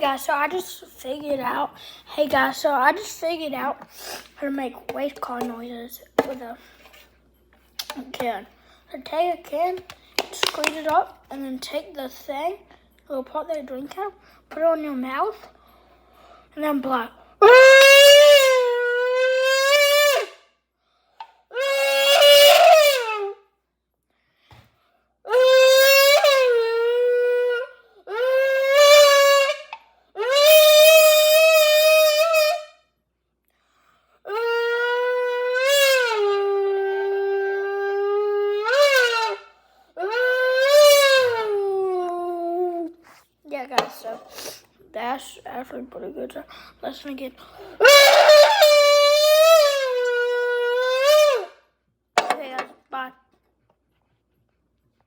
Guys, so I just figured out. Hey guys, so I just figured out how to make race car noises with a can. So take a can, squeeze it up, and then take the thing, little part that you drink out, put it on your mouth, and then blow. Yeah, guys, so that's actually pretty good. So listen again.